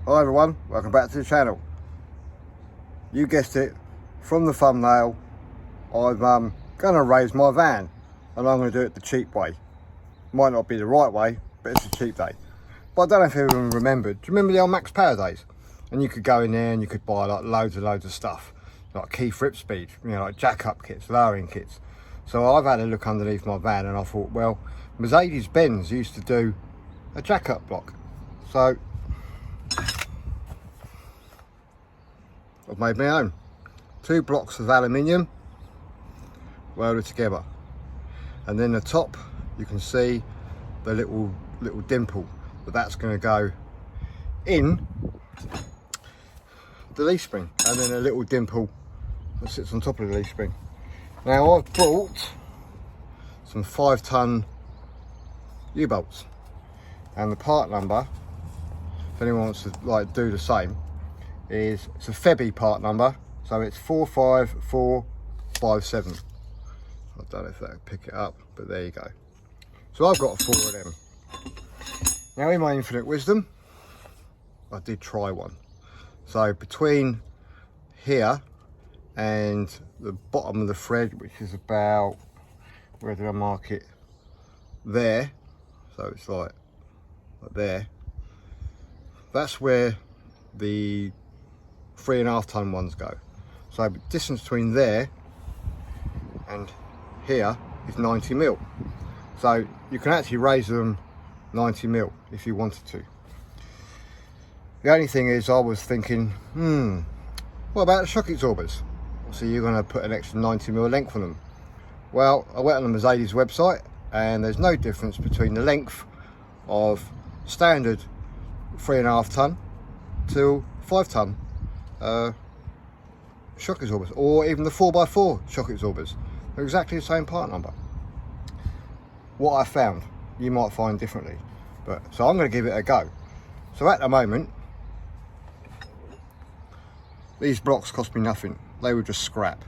Hi everyone, welcome back to the channel. You guessed it, from the thumbnail, I'm going to raise my van and I'm going to do it the cheap way. Might not be the right way, but it's a cheap day. But I don't know if everyone remembered. Do you remember the old Max Power days? And you could go in there and you could buy like loads of stuff, like key flip speed, you know, like jack up kits, lowering kits. So I've had a look underneath my van and I thought, well, Mercedes-Benz used to do a jack up block. So I've made my own. 2 blocks of aluminium welded together, and then the top you can see the little dimple, but that's going to go in the leaf spring, and then a little dimple that sits on top of the leaf spring. Now I've bought some 5-ton U-bolts, and the part number, if anyone wants to like do the same, it's a Febi part number, so it's 45457. I don't know if that'll pick it up, but there you go. So I've got 4 of them. Now in my infinite wisdom, I did try one. So between here and the bottom of the thread, which is about, where did I mark it? There. So it's like there. That's where the 3.5 ton ones go. So the distance between there and here is 90 mil. So you can actually raise them 90 mil if you wanted to. The only thing is, I was thinking, what about the shock absorbers? So you're going to put an extra 90 mil length on them. Well, I went on the Mercedes website and there's no difference between the length of standard 3.5 ton to 5 ton shock absorbers, or even the 4x4 shock absorbers. They're exactly the same part number. What I found, you might find differently, but so I'm going to give it a go. So at the moment, these blocks cost me nothing. They were just scrap.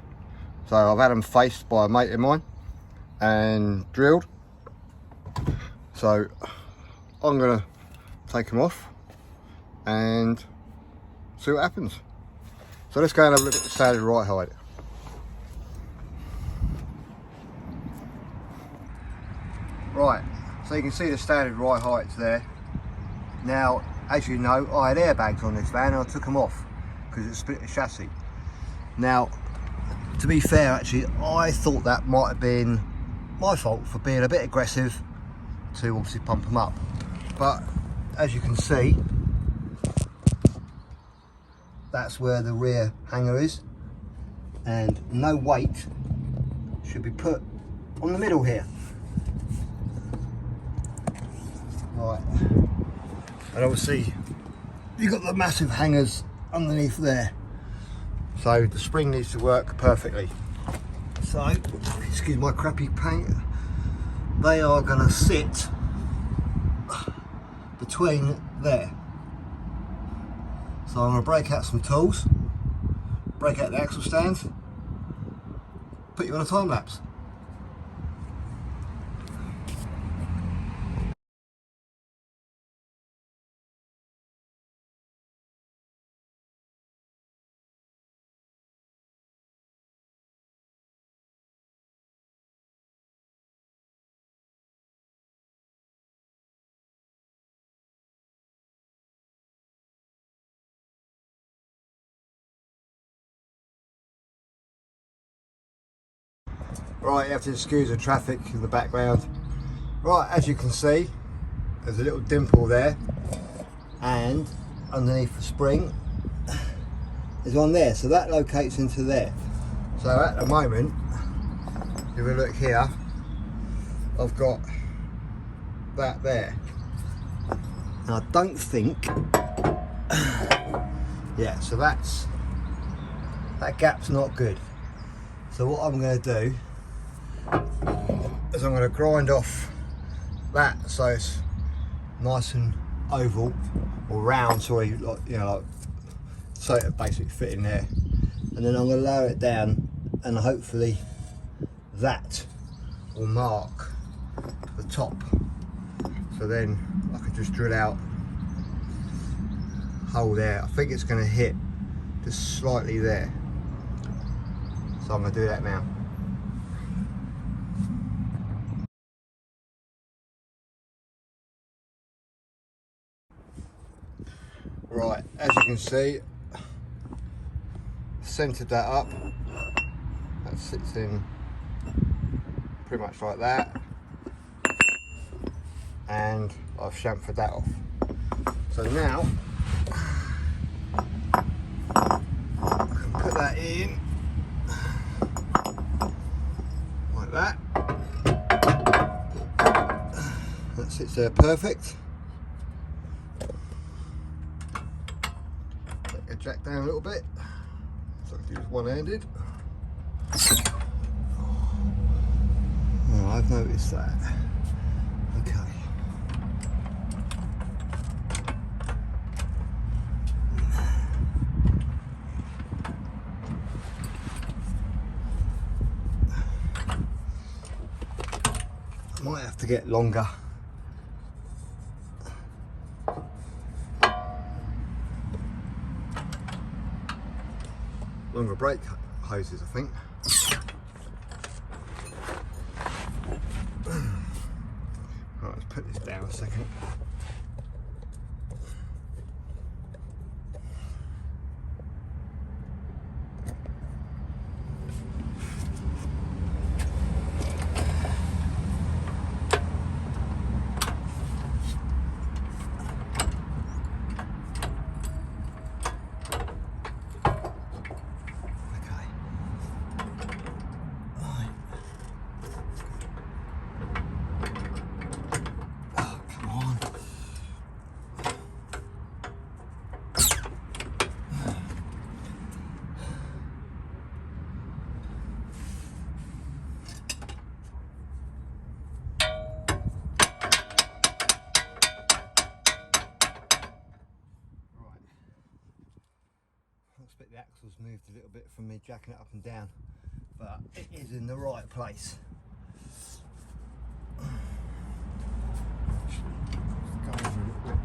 So I've had them faced by a mate of mine and drilled. So I'm going to take them off and see what happens. So let's go and have a look at the standard right height. Right, so you can see the standard right heights there. Now, as you know, I had airbags on this van and I took them off because it split the chassis. Now, to be fair, actually, I thought that might have been my fault for being a bit aggressive to obviously pump them up. But as you can see, that's where the rear hanger is, and no weight should be put on the middle here. Right, and obviously you've got the massive hangers underneath there, so the spring needs to work perfectly. So, excuse my crappy paint, they are going to sit between there. So I'm going to break out some tools, break out the axle stands, put you on a time lapse. Right, you have to excuse the traffic in the background. Right, as you can see, there's a little dimple there, and underneath the spring is one there, so that locates into there. So at the moment, if we look here, I've got that there. And I don't think, yeah, so that gap's not good. So what I'm going to do is I'm going to grind off that so it's nice and oval or round, sorry, like, you know, like, so it basically fit in there, and then I'm going to lower it down, and hopefully that will mark the top, so then I can just drill out hole there. I think it's going to hit just slightly there. So I'm going to do that now. Right, as you can see, centered that up. That sits in pretty much like that. And I've chamfered that off. So now I can put that in like that. That sits there perfect. Take the jack down a little bit, so I can use one-handed. Oh, I've noticed that. Okay. I might have to get longer. Longer brake hoses, I think. Right, let's put this down a second. The axle's moved a little bit from me jacking it up and down, but it is in the right place. Go over a little bit.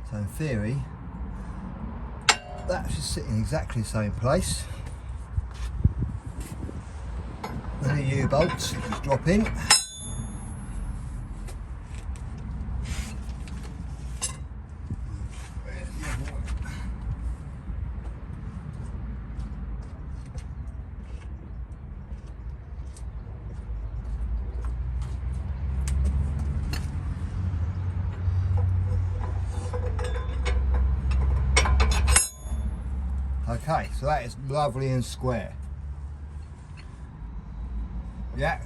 So in theory, that should sit in exactly the same place. Then the U-bolts just drop in. Okay, so that is lovely and square. Yeah,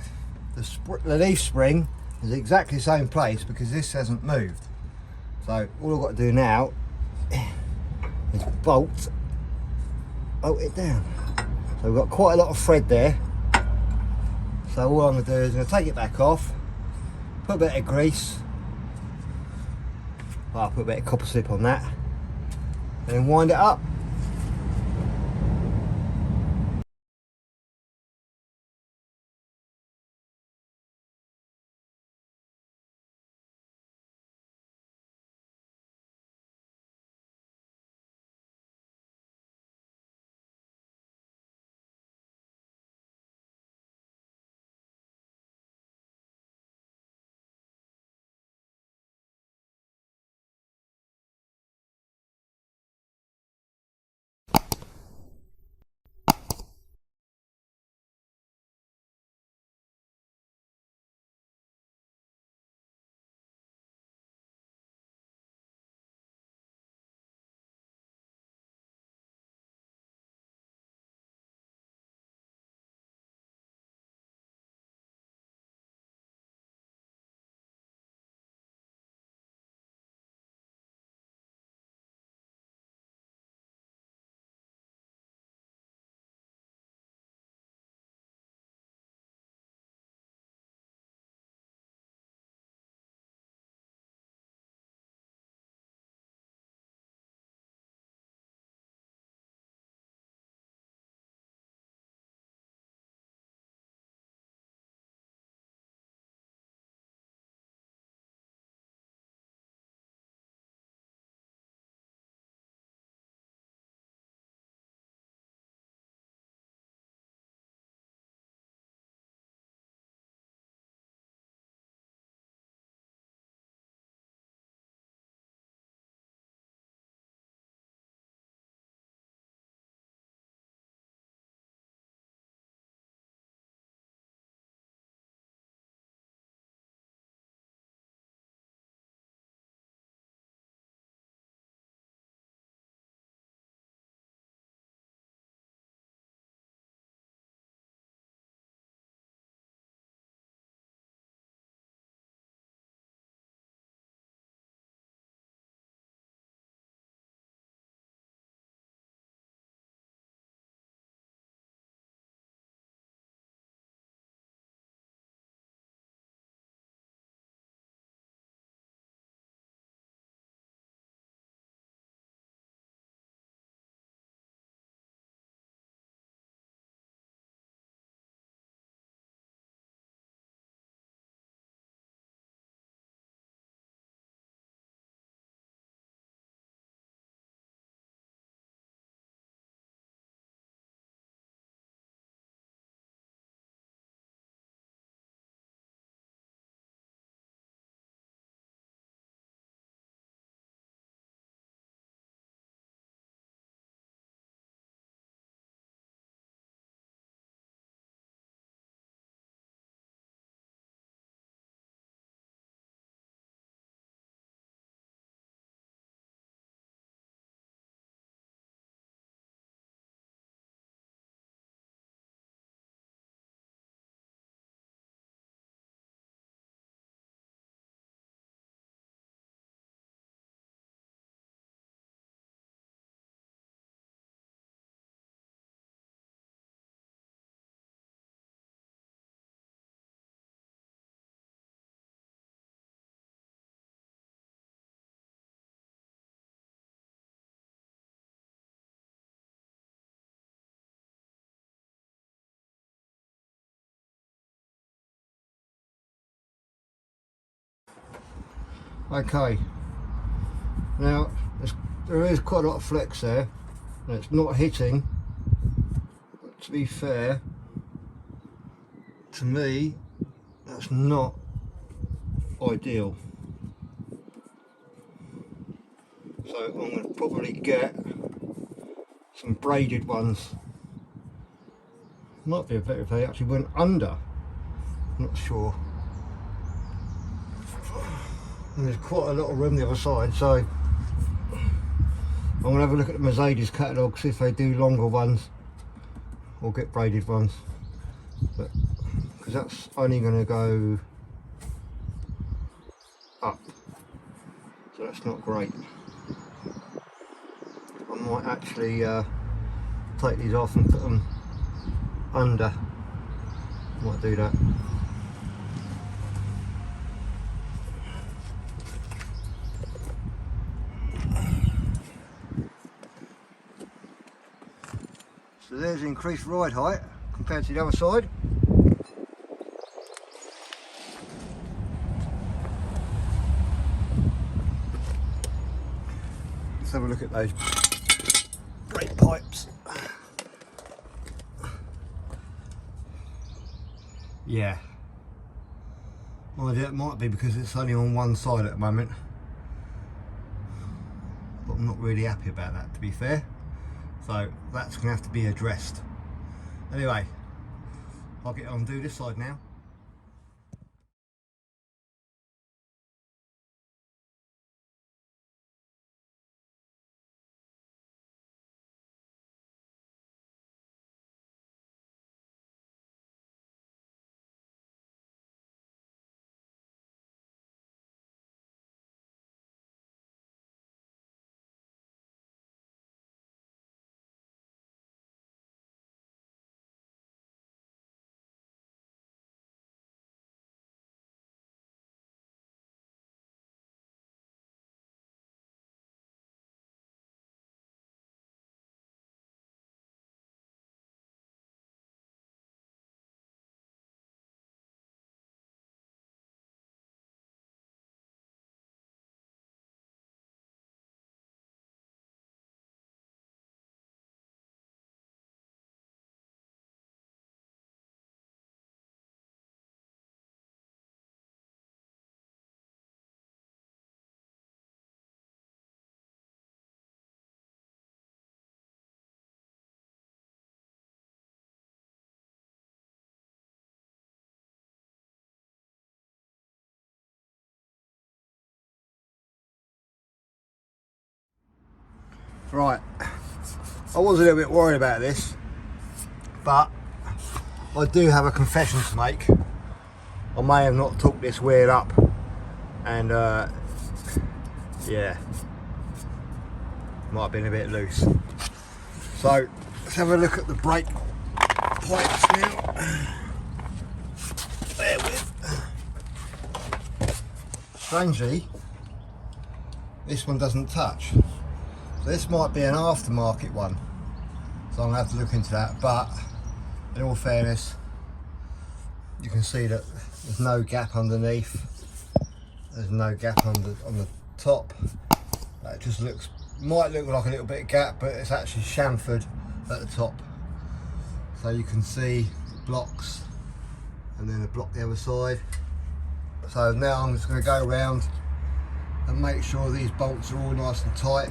the leaf spring is exactly the same place because this hasn't moved. So all I've got to do now is bolt it down. So we've got quite a lot of thread there. So all I'm going to do is I'm going to take it back off, put a bit of grease, well, I'll put a bit of copper slip on that, and then wind it up. Okay, now there is quite a lot of flex there, and it's not hitting, but to be fair, to me, that's not ideal. So I'm going to probably get some braided ones. Might be better if they actually went under, not sure. And there's quite a lot of room the other side, so I'm going to have a look at the Mercedes catalogue, see if they do longer ones or get braided ones, but because that's only going to go up, so that's not great. I might actually take these off and put them under. Might do that. So there's the increased ride height compared to the other side. Let's have a look at those brake pipes. Yeah. Well, it might be because it's only on one side at the moment. But I'm not really happy about that, to be fair. So that's going to have to be addressed. Anyway, I'll get on and do this side now. Right, I was a little bit worried about this, but I do have a confession to make. I may have not took this weird up, and yeah, might have been a bit loose. So let's have a look at the brake pipes now. Bear with. Strangely, this one doesn't touch. So this might be an aftermarket one, so I'm going to have to look into that, but in all fairness, you can see that there's no gap underneath, there's no gap on the top. That just might look like a little bit of gap, but it's actually chamfered at the top. So you can see blocks and then a block the other side. So now I'm just going to go around and make sure these bolts are all nice and tight,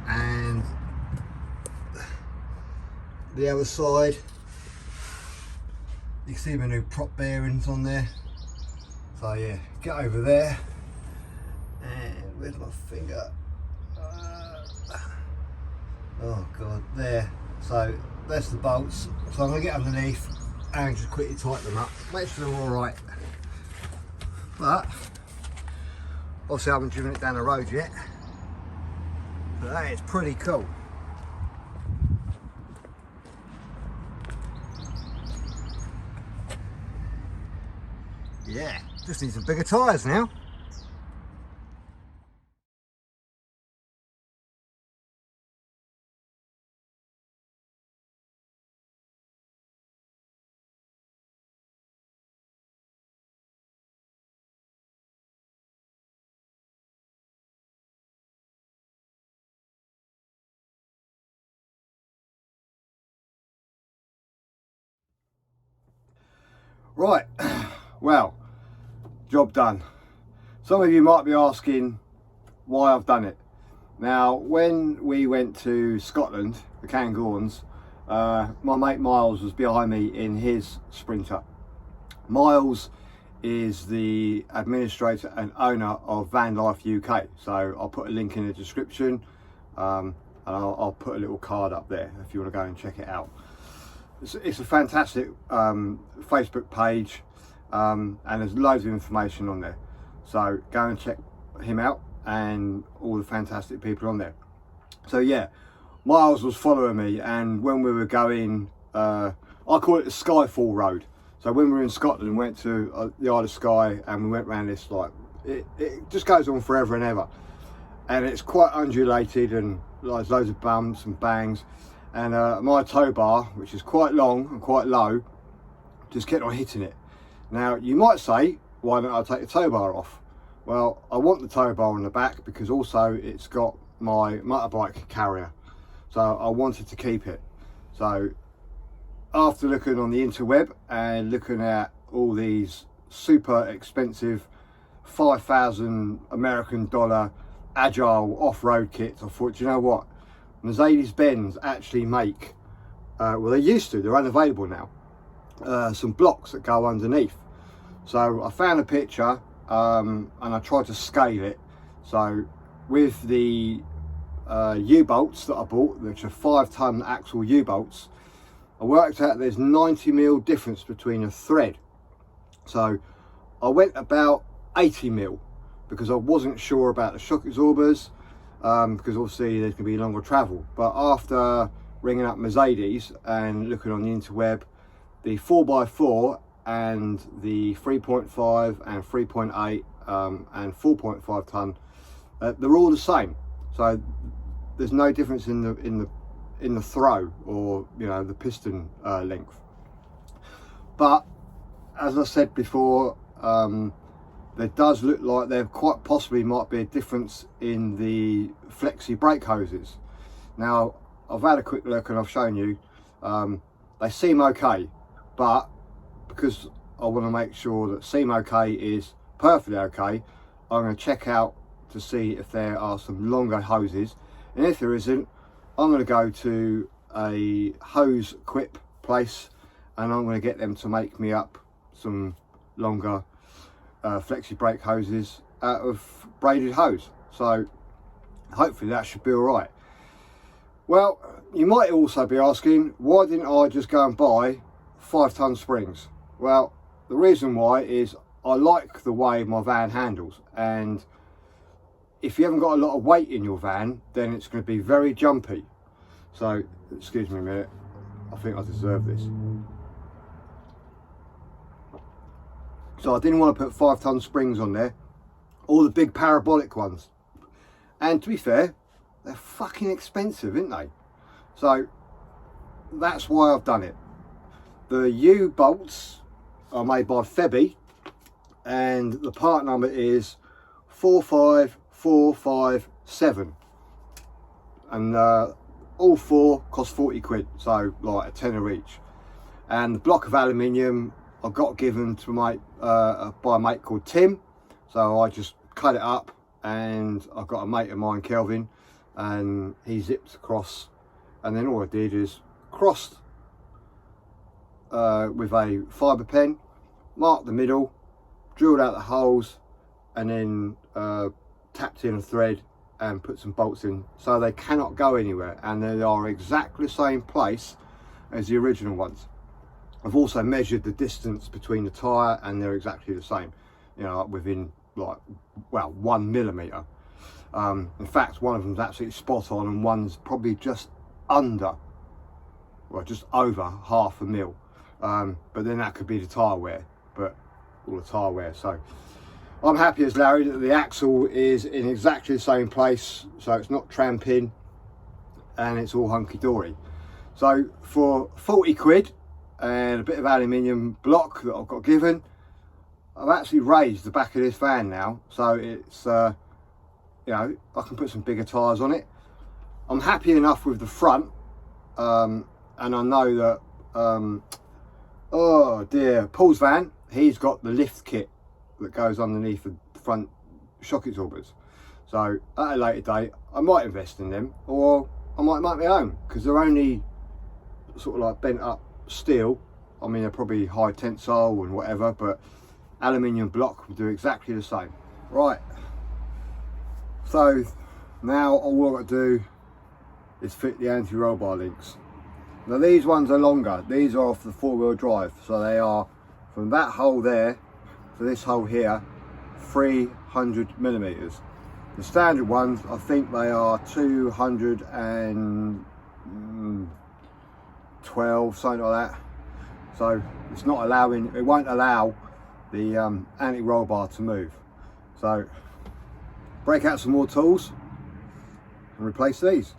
and the other side, you can see my new prop bearings on there. So yeah, get over there, and where's my finger? Oh god, there. So that's the bolts. So I'm going to get underneath and just quickly tighten them up, make sure they're alright. But obviously I haven't driven it down the road yet, but that is pretty cool. Yeah, just need some bigger tyres now. Right, well, job done. Some of you might be asking why I've done it. Now, when we went to Scotland, the Cairngorms, my mate Miles was behind me in his Sprinter. Miles is the administrator and owner of Van Life UK, so I'll put a link in the description, and I'll put a little card up there if you want to go and check it out. It's a fantastic Facebook page, and there's loads of information on there, so go and check him out and all the fantastic people on there. So yeah, Miles was following me, and when we were going, I call it the Skyfall Road. So when we were in Scotland, we went to the Isle of Skye, and we went around this, like, it just goes on forever and ever, and it's quite undulated, and there's loads of bumps and bangs, and my tow bar, which is quite long and quite low, just kept on hitting it. Now you might say, why don't I take the tow bar off? Well, I want the tow bar on the back because also it's got my motorbike carrier, so I wanted to keep it. So after looking on the interweb and looking at all these super expensive 5,000 American dollar agile off-road kits, I thought, you know what, Mercedes-Benz actually make, well, they used to, they're unavailable now, some blocks that go underneath. So I found a picture, and I tried to scale it. So with the U-bolts that I bought, which are 5-ton axle U-bolts, I worked out there's 90mm difference between a thread. So I went about 80mm because I wasn't sure about the shock absorbers, because obviously there's going to be longer travel. But after ringing up Mercedes and looking on the interweb, the 4x4 and the 3.5 and 3.8 and 4.5 ton, they're all the same. So there's no difference in the throw, or you know, the piston length. But as I said before, there does look like there quite possibly might be a difference in the flexi brake hoses. Now I've had a quick look and I've shown you, they seem okay, but because I want to make sure that seem okay is perfectly okay, I'm going to check out to see if there are some longer hoses, and if there isn't, I'm going to go to a hose quip place and I'm going to get them to make me up some longer flexi brake hoses out of braided hose. So hopefully that should be all right. Well, you might also be asking, why didn't I just go and buy 5-ton springs? Well, the reason why is I like the way my van handles, and if you haven't got a lot of weight in your van, then it's going to be very jumpy. So, excuse me a minute, I think I deserve this. So I didn't want to put 5-ton springs on there, all the big parabolic ones. And to be fair, they're fucking expensive, aren't they? So that's why I've done it. The U-bolts are made by Febi, and the part number is 45457, and all four cost 40 quid, so like a tenner each. And the block of aluminium I got given to by a mate called Tim, so I just cut it up, and I've got a mate of mine, Kelvin, and he zipped across, and then all I did is crossed with a fibre pen, marked the middle, drilled out the holes, and then tapped in a thread and put some bolts in, so they cannot go anywhere, and they are exactly the same place as the original ones. I've also measured the distance between the tyre, and they're exactly the same, you know, within like, well, 1mm. In fact, one of them's absolutely spot on, and one's probably just under, well, just over 0.5 mil. But then that could be the tyre wear, but all the tyre wear. So I'm happy as Larry that the axle is in exactly the same place, so it's not tramping, and it's all hunky-dory. So for 40 quid and a bit of aluminium block that I've got given, I've actually raised the back of this van now, so it's you know, I can put some bigger tyres on it. I'm happy enough with the front, and I know that Oh dear, Paul's van, he's got the lift kit that goes underneath the front shock absorbers. So at a later date, I might invest in them, or I might make my own, because they're only sort of like bent up steel. I mean, they're probably high tensile and whatever, but aluminium block will do exactly the same. Right, so now all I've got to do is fit the anti-roll bar links. Now these ones are longer. These are off the 4-wheel drive, so they are from that hole there to this hole here, 300 millimeters. The standard ones, I think they are 212, something like that. So it's not allowing, it won't allow the anti-roll bar to move. So break out some more tools and replace these.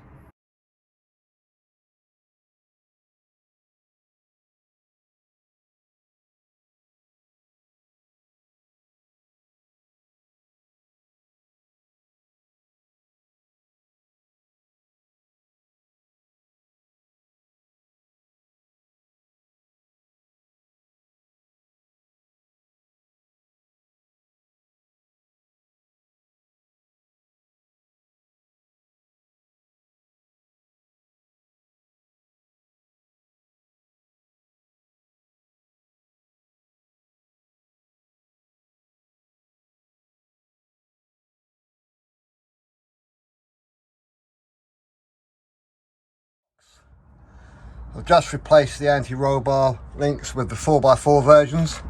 I've just replaced the anti-roll bar links with the 4x4 versions,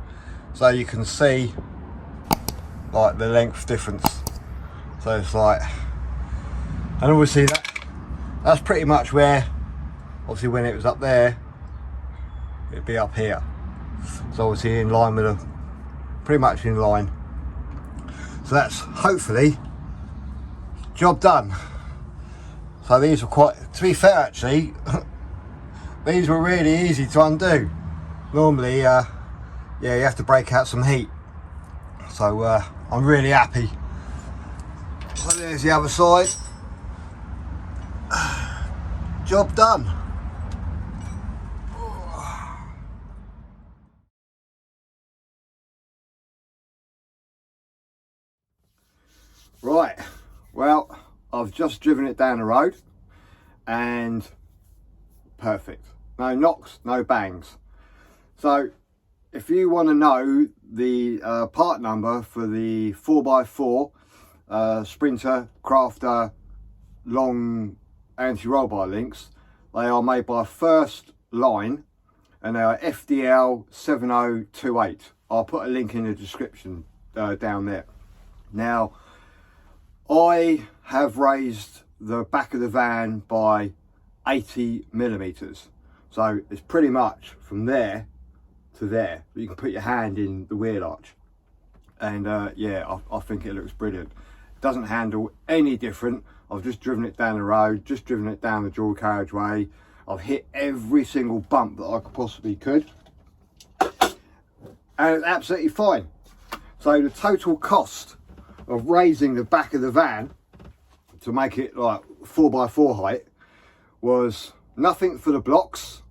so you can see like the length difference. So it's like, and obviously that's pretty much where, obviously when it was up there, it'd be up here. So obviously in line with them, pretty much in line. So that's hopefully job done. So these were quite, to be fair actually, these were really easy to undo. Normally, yeah, you have to break out some heat. So I'm really happy. So there's the other side. Job done. Right, well, I've just driven it down the road and perfect. No knocks, no bangs. So if you want to know the part number for the 4x4 Sprinter Crafter long anti-roll bar links, they are made by First Line and they are FDL 7028. I'll put a link in the description down there. Now, I have raised the back of the van by 80 millimeters, so it's pretty much from there to there. You can put your hand in the wheel arch, and yeah, I think it looks brilliant. It doesn't handle any different. I've just driven it down the road, just driven it down the dual carriageway. I've hit every single bump that I possibly could, and it's absolutely fine. So the total cost of raising the back of the van to make it like 4x4 height was nothing for the blocks.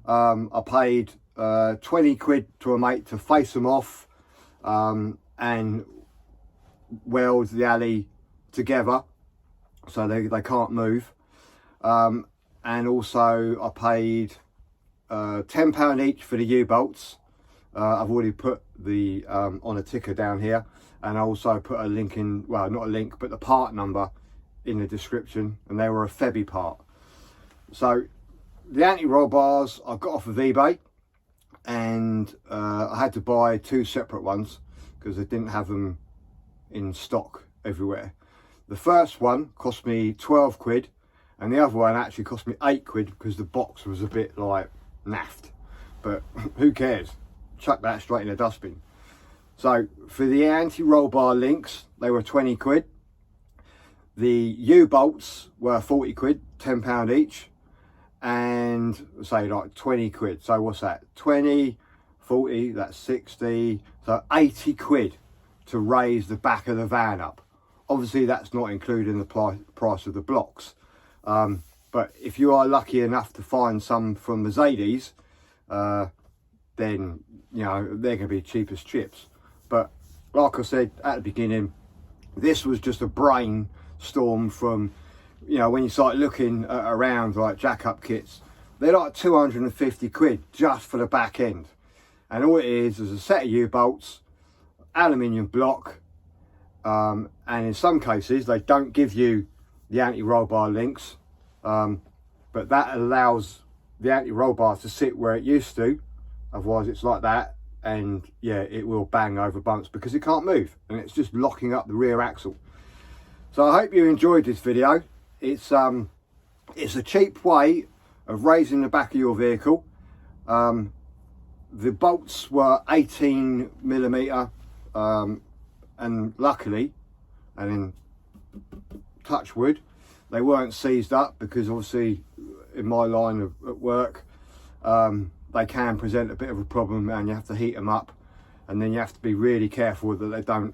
I paid 20 quid to a mate to face them off and weld the alley together so they can't move. And also I paid £10 each for the U-bolts. I've already put the on a ticker down here, and I also put a link in, well, not a link, but the part number in the description, and they were a Febi part. So the anti-roll bars I got off of eBay, and I had to buy 2 separate ones because they didn't have them in stock everywhere. The first one cost me 12 quid, and the other one actually cost me 8 quid because the box was a bit like naffed, but who cares? Chuck that straight in the dustbin. So for the anti-roll bar links, they were 20 quid. The U-bolts were 40 quid, £10 each, and say like 20 quid. So what's that? 20, 40, that's 60, so 80 quid to raise the back of the van up. Obviously that's not including the price of the blocks. But if you are lucky enough to find some from Mercedes, then you know they're going to be cheap as chips. But like I said at the beginning, this was just a brainstorm from, you know, when you start looking around like jack-up kits, they're like 250 quid just for the back end. And all it is a set of U-bolts, aluminium block, and in some cases they don't give you the anti-roll bar links, but that allows the anti-roll bar to sit where it used to. Otherwise it's like that, and yeah, it will bang over bumps because it can't move and it's just locking up the rear axle. So I hope you enjoyed this video. It's a cheap way of raising the back of your vehicle. The bolts were 18mm, and luckily, and in touch wood, they weren't seized up, because obviously in my line of work, they can present a bit of a problem and you have to heat them up, and then you have to be really careful that they don't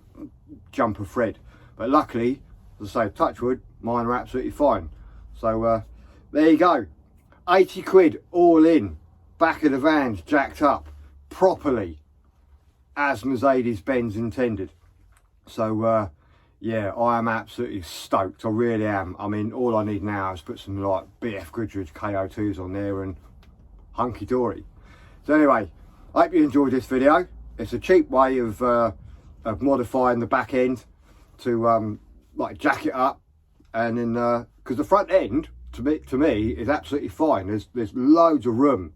jump a thread. But luckily, as I say, touch wood, mine are absolutely fine. So there you go, 80 quid all in, back of the van's jacked up properly as Mercedes-Benz intended. So yeah, I am absolutely stoked, I really am. I mean, all I need now is put some like BF Goodrich KO2s on there and hunky-dory. So anyway, I hope you enjoyed this video. It's a cheap way of modifying the back end to like jack it up, and then because the front end to me is absolutely fine. There's loads of room,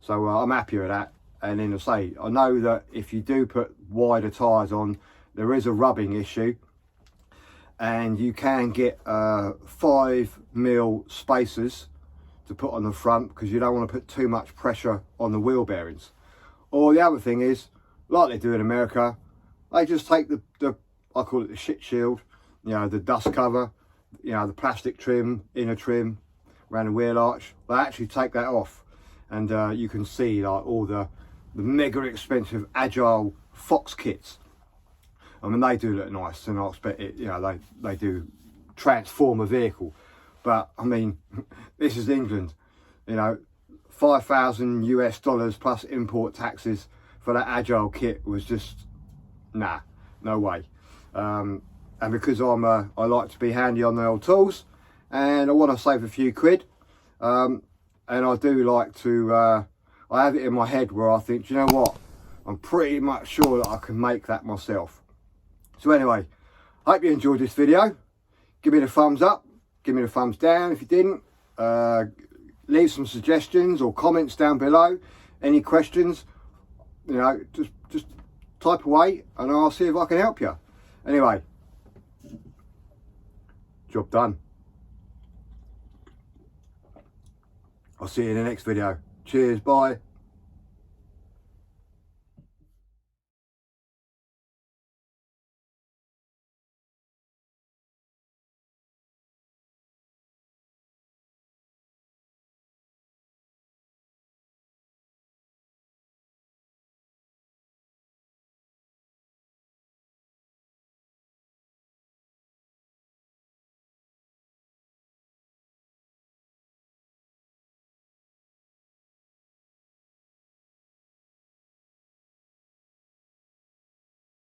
so I'm happy with that. And then I say, I know that if you do put wider tyres on, there is a rubbing issue, and you can get 5mm spacers to put on the front, because you don't want to put too much pressure on the wheel bearings. Or the other thing is, like they do in America, they just take the I call it the shit shield, you know, the dust cover, you know, the plastic trim, inner trim around the wheel arch. They actually take that off, and you can see like all the mega expensive Agile Fox kits. I mean, they do look nice, and I expect it, you know, they do transform a vehicle. But I mean, this is England, you know, $5,000 US plus import taxes for that Agile kit was just, nah, no way. And because I like to be handy on the old tools, and I want to save a few quid, and I do like to, I have it in my head where I think, do you know what, I'm pretty much sure that I can make that myself. So anyway, I hope you enjoyed this video. Give me the thumbs up, give me the thumbs down if you didn't. Leave some suggestions or comments down below. Any questions, you know, just type away and I'll see if I can help you. Anyway, job done. I'll see you in the next video. Cheers, bye.